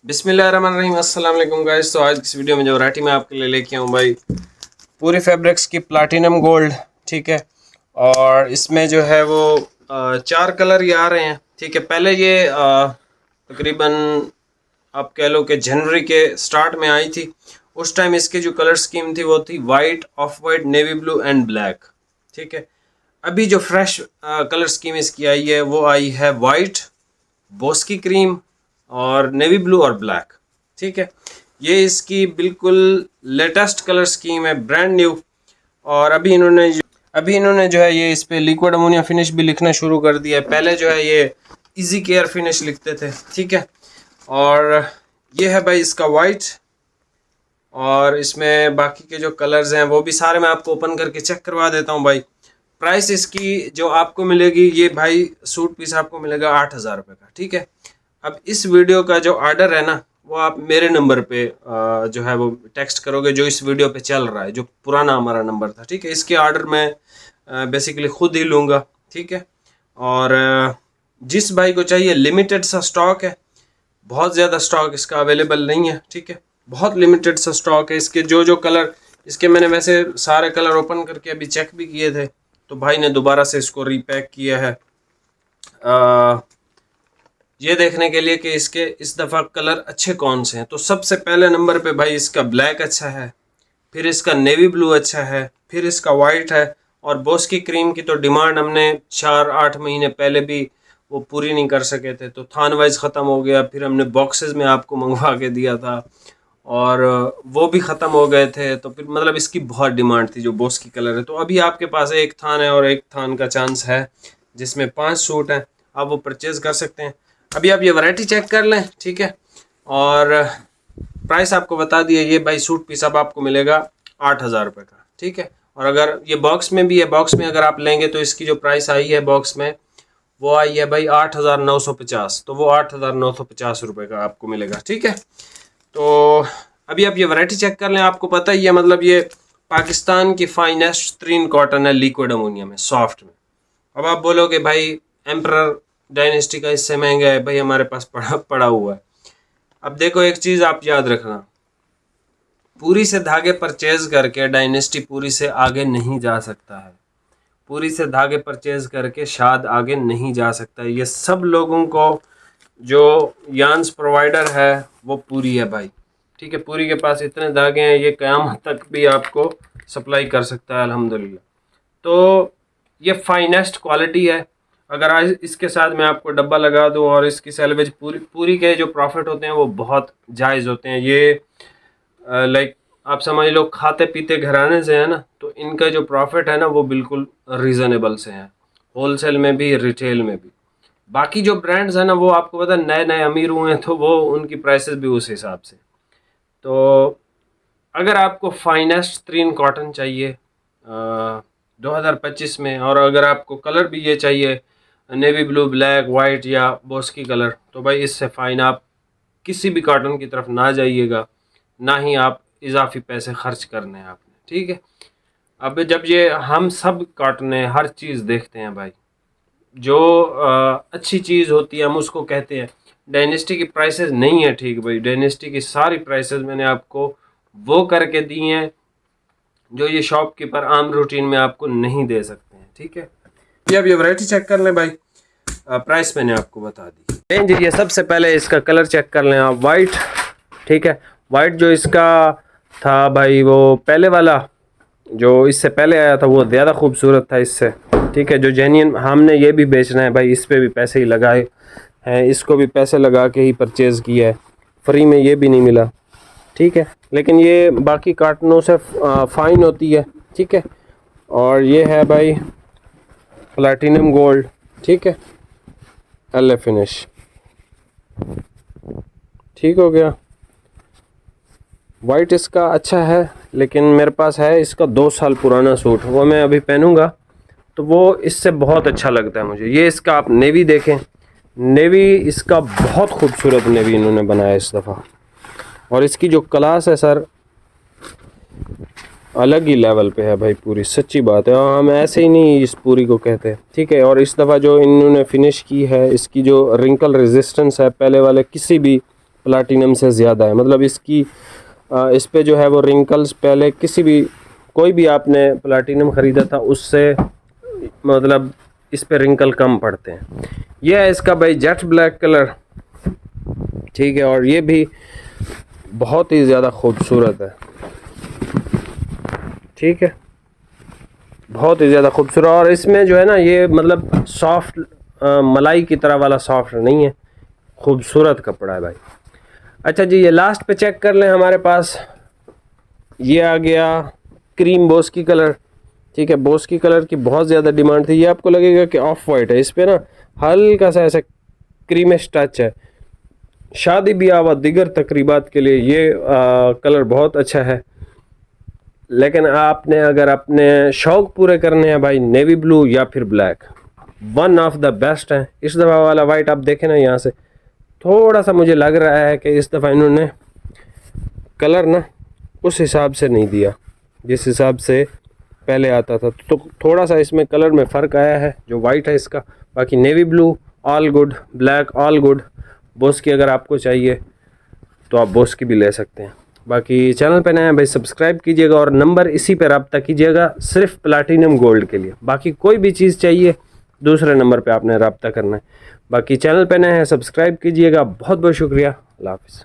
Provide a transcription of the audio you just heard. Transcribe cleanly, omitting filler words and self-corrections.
बिस्मिल्लाहिर्रहमानिर्रहीम, अस्सलाम वालेकुम गाइस। तो आज इस वीडियो में जो वैरायटी मैं आपके लिए लेके आऊँ भाई, पूरी फैब्रिक्स की प्लाटिनम गोल्ड, ठीक है। और इसमें जो है वो 4 कलर ये आ रहे हैं, ठीक है। पहले ये तकरीबन आप कह लो कि जनवरी के स्टार्ट में आई थी। उस टाइम इसकी जो कलर स्कीम थी वो थी white, of white, navy blue and black, ठीक है। अभी जो फ्रेश कलर स्कीम इसकी आई है वो आई है वाइट, बोस्की क्रीम और नेवी ब्लू और ब्लैक, ठीक है। ये इसकी बिल्कुल लेटेस्ट कलर स्कीम है, ब्रांड न्यू। और अभी इन्होंने जो है ये इस पे लिक्विड अमोनिया फिनिश भी लिखना शुरू कर दिया है। पहले जो है ये इजी केयर फिनिश लिखते थे, ठीक है। और ये है भाई इसका वाइट, और इसमें बाकी के जो कलर्स हैं वो भी सारे मैं आपको ओपन करके चेक करवा देता हूँ भाई। प्राइस इसकी जो आपको मिलेगी, ये भाई सूट पीस आपको मिलेगा 8,000 रुपये का, ठीक है। अब इस वीडियो का जो ऑर्डर है ना, वो आप मेरे नंबर पे जो है वो टेक्स्ट करोगे, जो इस वीडियो पे चल रहा है, जो पुराना हमारा नंबर था, ठीक है। इसके ऑर्डर मैं बेसिकली खुद ही लूँगा, ठीक है। और जिस भाई को चाहिए, लिमिटेड सा स्टॉक है, बहुत ज़्यादा स्टॉक इसका अवेलेबल नहीं है, ठीक है। बहुत लिमिटेड सा स्टॉक है इसके। जो कलर इसके मैंने वैसे सारे कलर ओपन करके अभी चेक भी किए थे, तो भाई ने दोबारा से इसको रीपैक किया है ये देखने के लिए कि इसके इस दफ़ा कलर अच्छे कौन से हैं। तो सबसे पहले नंबर पे भाई इसका ब्लैक अच्छा है, फिर इसका नेवी ब्लू अच्छा है, फिर इसका वाइट है। और बोस्की क्रीम की तो डिमांड हमने 4-8 महीने पहले भी वो पूरी नहीं कर सके थे, तो थान वाइज ख़त्म हो गया। फिर हमने बॉक्सेस में आपको मंगवा के दिया था और वो भी ख़त्म हो गए थे। तो फिर मतलब इसकी बहुत डिमांड थी जो बोस्की कलर है। तो अभी आपके पास एक थान है और एक थान का चांस है, जिसमें 5 सूट हैं, आप वो परचेज़ कर सकते हैं। अभी आप ये वैरायटी चेक कर लें, ठीक है। और प्राइस आपको बता दिए, ये भाई सूट पीस अब आपको मिलेगा 8,000 रुपये का, ठीक है। और अगर ये बॉक्स में भी है, बॉक्स में अगर आप लेंगे तो इसकी जो प्राइस आई है बॉक्स में, वो आई है भाई 8,950। तो वो 8,950 रुपये का आपको मिलेगा, ठीक है। तो अभी आप ये वैरायटी चेक कर लें, आपको पता ही है, मतलब ये पाकिस्तान की फाइनेस्ट तरीन कॉटन है, लिक्विड अमोनिया में, सॉफ्ट में। अब आप बोलोगे भाई एम्परर डायनेस्टी का इससे महंगा है, भाई हमारे पास पड़ा हुआ है। अब देखो एक चीज़ आप याद रखना, पूरी से धागे परचेज करके डायनेस्टी पूरी से आगे नहीं जा सकता है। पूरी से धागे परचेज करके शाद आगे नहीं जा सकता है। ये सब लोगों को जो यान्स प्रोवाइडर है वो पूरी है भाई, ठीक है। पूरी के पास इतने धागे हैं, ये क़यामत तक भी आपको सप्लाई कर सकता है अल्हम्दुलिल्लाह। तो ये फाइनेस्ट क्वालिटी है। अगर आज इसके साथ मैं आपको डब्बा लगा दूं और इसकी सैलवेज पूरी के जो प्रॉफिट होते हैं वो बहुत जायज़ होते हैं। ये लाइक आप समझ लो खाते पीते घराने से है ना, तो इनका जो प्रॉफिट है ना वो बिल्कुल रीज़नेबल से है, होलसेल में भी, रिटेल में भी। बाकी जो ब्रांड्स हैं ना, वो आपको पता है नए नए अमीर हुए हैं, तो वो उनकी प्राइसेस भी उस हिसाब से। तो अगर आपको फाइनेस्ट तरीन कॉटन चाहिए 2025 में, और अगर आपको कलर भी ये चाहिए नेवी ब्लू, ब्लैक, वाइट या बोस्की कलर, तो भाई इससे फ़ाइन आप किसी भी कॉटन की तरफ ना जाइएगा, ना ही आप इजाफी पैसे खर्च करने हैं आपने, ठीक है। अब जब ये हम सब कॉटन हर चीज़ देखते हैं भाई, जो अच्छी चीज़ होती है हम उसको कहते हैं। डायनेस्टी की प्राइसेस नहीं है, ठीक भाई। डायनेस्टी की सारी प्राइसेस मैंने आपको वो करके दी हैं जो ये शॉपकीपर आम रूटीन में आपको नहीं दे सकते हैं, ठीक है। ये अब ये वैरायटी चेक कर लें भाई, प्राइस मैंने आपको बता दी। रेंज ये सबसे पहले इसका कलर चेक कर लें आप, वाइट, ठीक है। वाइट जो इसका था भाई, वो पहले वाला जो इससे पहले आया था वो ज़्यादा खूबसूरत था इससे, ठीक है। जो जेन्युइन हमने ये भी बेचना है भाई, इस पर भी पैसे ही लगाए हैं, इसको भी पैसे लगा के ही परचेज़ किया है, फ्री में ये भी नहीं मिला, ठीक है। लेकिन ये बाकी कार्टनों से फ़ाइन होती है, ठीक है। और ये है भाई प्लैटिनम गोल्ड, ठीक है, एल फिनिश, ठीक हो गया। वाइट इसका अच्छा है, लेकिन मेरे पास है इसका 2 साल पुराना सूट, वो मैं अभी पहनूंगा तो वो इससे बहुत अच्छा लगता है मुझे। ये इसका आप नेवी देखें, नेवी इसका बहुत खूबसूरत नेवी इन्होंने बनाया इस दफ़ा, और इसकी जो क्लास है सर अलग ही लेवल पे है भाई, पूरी सच्ची बात है। और हम ऐसे ही नहीं इस पूरी को कहते हैं, ठीक है। और इस दफ़ा जो इन्होंने फिनिश की है, इसकी जो रिंकल रेजिस्टेंस है, पहले वाले किसी भी प्लाटिनम से ज़्यादा है। मतलब इसकी इस पे जो है वो रिंकल्स पहले कोई भी आपने प्लाटिनम ख़रीदा था उससे मतलब इस पे रिंकल कम पड़ते हैं। ये है इसका भाई जेट ब्लैक कलर, ठीक है, और ये भी बहुत ही ज़्यादा खूबसूरत है, ठीक है, बहुत ही ज़्यादा खूबसूरत। और इसमें जो है ना ये मतलब सॉफ्ट मलाई की तरह वाला सॉफ्ट नहीं है, खूबसूरत कपड़ा है भाई। अच्छा जी, ये लास्ट पे चेक कर लें, हमारे पास ये आ गया क्रीम बोस्की कलर, ठीक है। बोस्की कलर की बहुत ज़्यादा डिमांड थी। ये आपको लगेगा कि ऑफ वाइट है, इस पर ना हल्का सा ऐसा क्रीमिश टच है। शादी ब्याह व दिगर तकरीबात के लिए ये कलर बहुत अच्छा है। लेकिन आपने अगर अपने शौक़ पूरे करने हैं भाई, नेवी ब्लू या फिर black one of the best है। इस दफ़ा वाला वाइट आप देखें ना, यहाँ से थोड़ा सा मुझे लग रहा है कि इस दफ़ा इन्होंने कलर ना उस हिसाब से नहीं दिया जिस हिसाब से पहले आता था, तो थोड़ा सा इसमें कलर में फ़र्क आया है जो वाइट है इसका। बाकी navy blue all good, black all good. Bose की अगर आपको चाहिए तो आप बोस की भी ले सकते हैं। बाकी चैनल पे नए हैं भाई, सब्सक्राइब कीजिएगा और नंबर इसी पे रब्ता कीजिएगा सिर्फ प्लाटिनम गोल्ड के लिए। बाकी कोई भी चीज़ चाहिए दूसरे नंबर पे आपने रब्ता करना है। बाकी चैनल पे नए हैं, सब्सक्राइब कीजिएगा। बहुत बहुत शुक्रिया, अल्लाह हाफ़िज़।